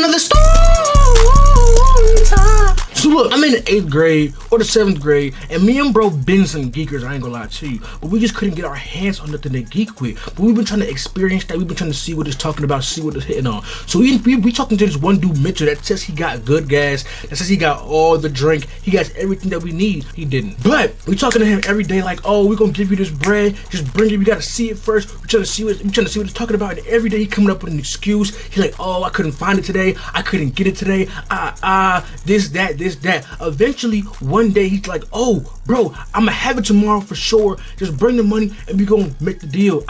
another story time. So look, I'm in the 8th grade or the 7th grade, and me and bro been some geekers, I ain't gonna lie to you. But we just couldn't get our hands on nothing to geek with. But we've been trying to experience that. We've been trying to see what it's talking about, see what it's hitting on. So we talking to this one dude, Mitchell, that says he got good gas, that says he got all the drink, he got everything that we need. He didn't. But we talking to him every day like, oh, we're gonna give you this bread, just bring it, we gotta see it first. We're trying to see what it's talking about, and every day he coming up with an excuse. He's like, oh, I couldn't find it today, I couldn't get it today, this, that. Eventually, one day he's like, oh, bro, I'ma have it tomorrow for sure. Just bring the money and we gonna make the deal.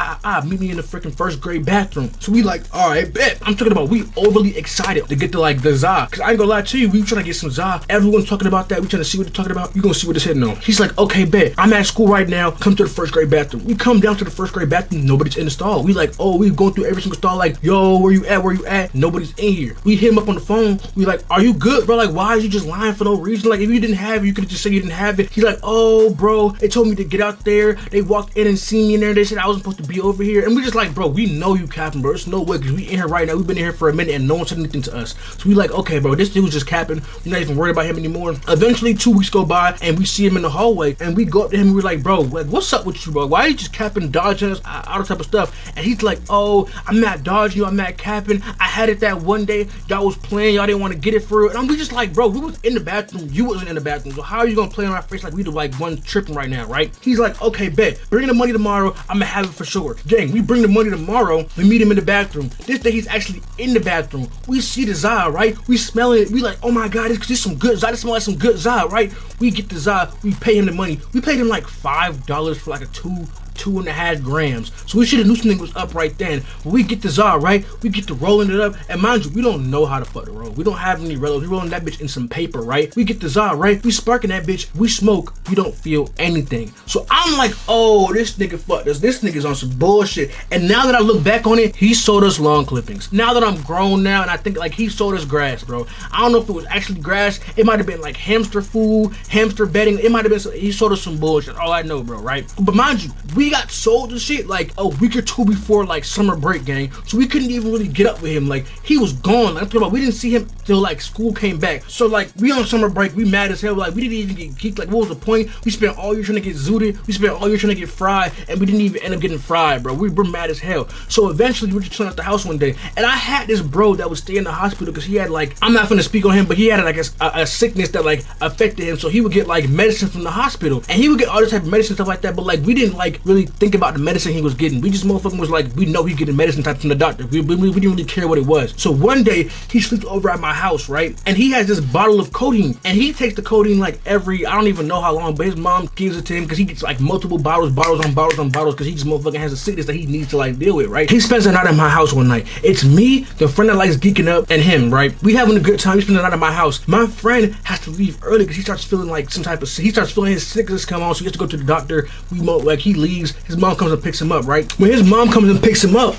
Meet me in the freaking 1st grade bathroom. So we like, all right, bet. I'm talking about we overly excited to get to like the za. Cause I ain't gonna lie to you, we trying to get some za. Everyone's talking about that. We trying to see what they're talking about. You gonna see what it's hitting on. He's like, okay, bet. I'm at school right now. Come to the 1st grade bathroom. We come down to the 1st grade bathroom. Nobody's in the stall. We like, oh, we going through every single stall. Like, yo, where you at? Where you at? Nobody's in here. We hit him up on the phone. We like, are you good, bro? Like, why are you just lying for no reason? Like, if you didn't have it, you could have just said you didn't have it. He's like, oh, bro, they told me to get out there. They walked in and seen me in there. They said I wasn't supposed to be over here. And we just like, bro, we know you capping, bro. There's no way, because we in here right now. We've been in here for a minute and no one said anything to us. So we like, okay, bro, this dude was just capping. We're not even worried about him anymore. Eventually, 2 weeks go by and we see him in the hallway and we go up to him and we're like, bro, like, what's up with you, bro? Why are you just capping, dodging us, all that type of stuff? And he's like, oh, I'm not dodging you, I'm not capping. I had it that one day, y'all was playing, y'all didn't want to get it for it. And we just like, bro, we was in the bathroom, you wasn't in the bathroom, so how are you gonna play on our face like we do like one tripping right now, right? He's like, okay, bet, bring the money tomorrow, I'm gonna have it for sure. Gang, we bring the money tomorrow, we meet him in the bathroom. This day he's actually in the bathroom. We see the za, right? We smell it, we like, oh my god, this is some good za, this smells like some good za, right? We get the za, we pay him the money. We paid him like $5 for like a 2.5 grams. So we should have knew something was up right then. But we get the za, right? We get to rolling it up. And mind you, we don't know how to fuck the roll. We don't have any rellos. We rolling that bitch in some paper, right? We get the za, right? We sparking that bitch. We smoke. We don't feel anything. So I'm like, oh, this nigga fucked us. This nigga's on some bullshit. And now that I look back on it, he sold us lawn clippings. Now that I'm grown now, and I think like he sold us grass, bro. I don't know if it was actually grass. It might have been like hamster food, hamster bedding. It might have been he sold us some bullshit. All I know, bro, right? But mind you, we got sold the shit like a week or 2 before like summer break, gang. So we couldn't even really get up with him. Like he was gone. Like, I'm talking about, we didn't see him till like school came back. So like we on summer break, we mad as hell. Like we didn't even get geeked. Like what was the point? We spent all year trying to get zooted. We spent all year trying to get fried, and we didn't even end up getting fried, bro. We were mad as hell. So eventually we were just chilling at the house one day, and I had this bro that would stay in the hospital because he had like, I'm not gonna speak on him, but he had like a sickness that like affected him. So he would get like medicine from the hospital, and he would get all this type of medicine, stuff like that. But like we didn't like really think about the medicine he was getting. We just motherfucking was like, we know he getting medicine type from the doctor. We didn't really care what it was. So one day he sleeps over at my house, right? And he has this bottle of codeine, and he takes the codeine like every, I don't even know how long, but his mom gives it to him because he gets like multiple bottles because he just motherfucking has a sickness that he needs to like deal with, right? He spends the night at my house one night. It's me, the friend that likes geeking up, and him, right? We having a good time. He spends the night at my house. My friend has to leave early because he starts feeling like he starts feeling his sickness come on, so he has to go to the doctor. He leaves. His mom comes and picks him up, right? When his mom comes and picks him up,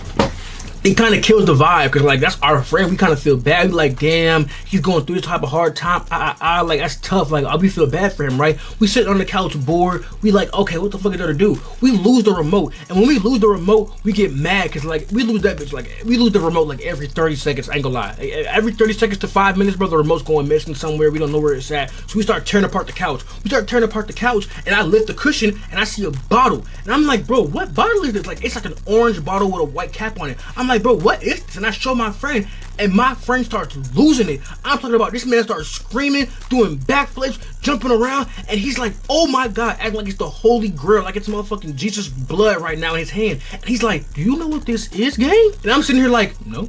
it kind of kills the vibe because like that's our friend. We kind of feel bad. We like, damn, he's going through this type of hard time. Like that's tough. Like we feel bad for him, right? We sit on the couch bored. We like, okay, what the fuck is there to do? We lose the remote, and when we lose the remote, we get mad because like we lose that bitch. Like we lose the remote like every 30 seconds. I ain't gonna lie. Every 30 seconds to 5 minutes, bro, the remote's going missing somewhere. We don't know where it's at. So we start tearing apart the couch. And I lift the cushion and I see a bottle, and I'm like, bro, what bottle is this? Like it's like an orange bottle with a white cap on it. I'm like, bro, what is this? And I show my friend, and my friend starts losing it. I'm talking about this man starts screaming, doing backflips, jumping around, and he's like, oh my god, acting like it's the holy grail, like it's motherfucking Jesus blood right now in his hand. And he's like, do you know what this is, gang? And I'm sitting here like, no,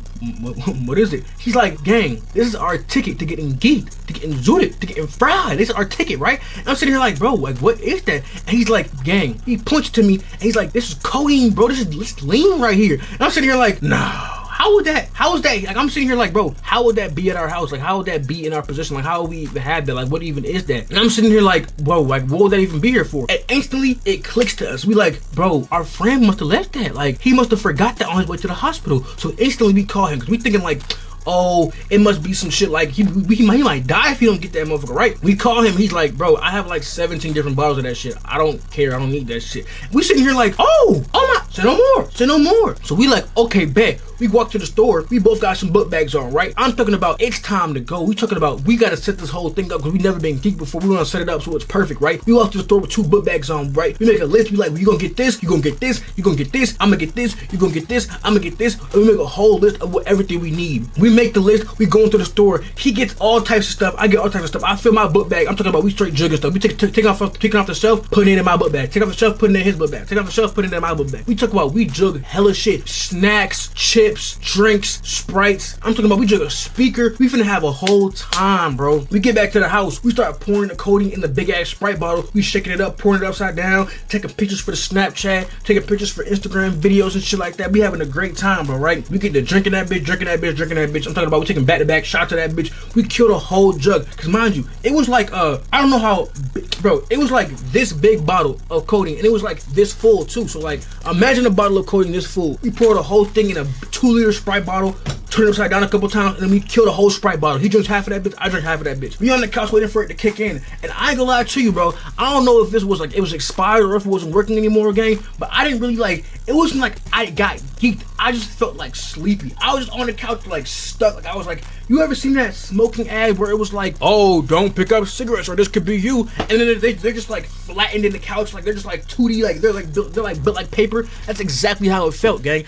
what is it? He's like, gang, this is our ticket to getting geeked, to getting zooted, to getting fried. This is our ticket, right? And I'm sitting here like, bro, like what is that? And he's like, gang, he points to me and he's like, this is codeine, bro, this is lean right here. And I'm sitting here like, nah. How is that? Like I'm sitting here like, bro, how would that be at our house? Like how would that be in our position? Like how would we even have that? Like what even is that? And I'm sitting here like, bro, like what would that even be here for? And instantly it clicks to us. We like, bro, our friend must have left that. Like he must have forgot that on his way to the hospital. So instantly we call him because we thinking like, oh, it must be some shit like he might die if he don't get that motherfucker right. We call him, he's like, bro, I have like 17 different bottles of that shit. I don't care, I don't need that shit. We sitting here like, oh my, say no more. So we like, okay, bet. We walked to the store. We both got some book bags on, right? I'm talking about it's time to go. We talking about we gotta set this whole thing up because we never been geek before. We wanna set it up so it's perfect, right? We walk to the store with 2 book bags on, right? We make a list. We like, well, you gonna get this, you gonna get this, you gonna get this, I'm gonna get this, you gonna get this, I'm gonna get this. And we make a whole list of everything we need. We make the list. We go into the store. He gets all types of stuff. I get all types of stuff. I fill my book bag. I'm talking about we straight jugging stuff. We taking off the shelf, putting it in my book bag. Take off the shelf, putting it in his book bag. Take off the shelf, putting it in my book bag. We talk about we jug hella shit. Snacks, chips, drinks, Sprites. I'm talking about we jug a speaker. We finna have a whole time, bro. We get back to the house. We start pouring the codeine in the big ass Sprite bottle. We shaking it up, pouring it upside down, taking pictures for the Snapchat, taking pictures for Instagram videos and shit like that. We having a great time, bro, right? We get to drinking that bitch, drinking that bitch, drinking that bitch. I'm talking about we taking back-to-back shots to that bitch. We killed a whole jug. Cause mind you, it was like I don't know how, bro, it was like this big bottle of codeine and it was like this full too. So like imagine a bottle of codeine this full. We poured the whole thing in a 2-liter Sprite bottle, turned it upside down a couple times, and then we killed a whole Sprite bottle. He drinks half of that bitch, I drink half of that bitch. We on the couch waiting for it to kick in. And I ain't gonna lie to you, bro, I don't know if this was like it was expired or if it wasn't working anymore gang, but I didn't really like, it wasn't like I got geeked. I just felt like sleepy. I was just on the couch like stuck. Like I was like, you ever seen that smoking ad where it was like, oh, don't pick up cigarettes or this could be you, and then they're just like flattened in the couch, like they're just like 2D, like they're built like paper. That's exactly how it felt, gang.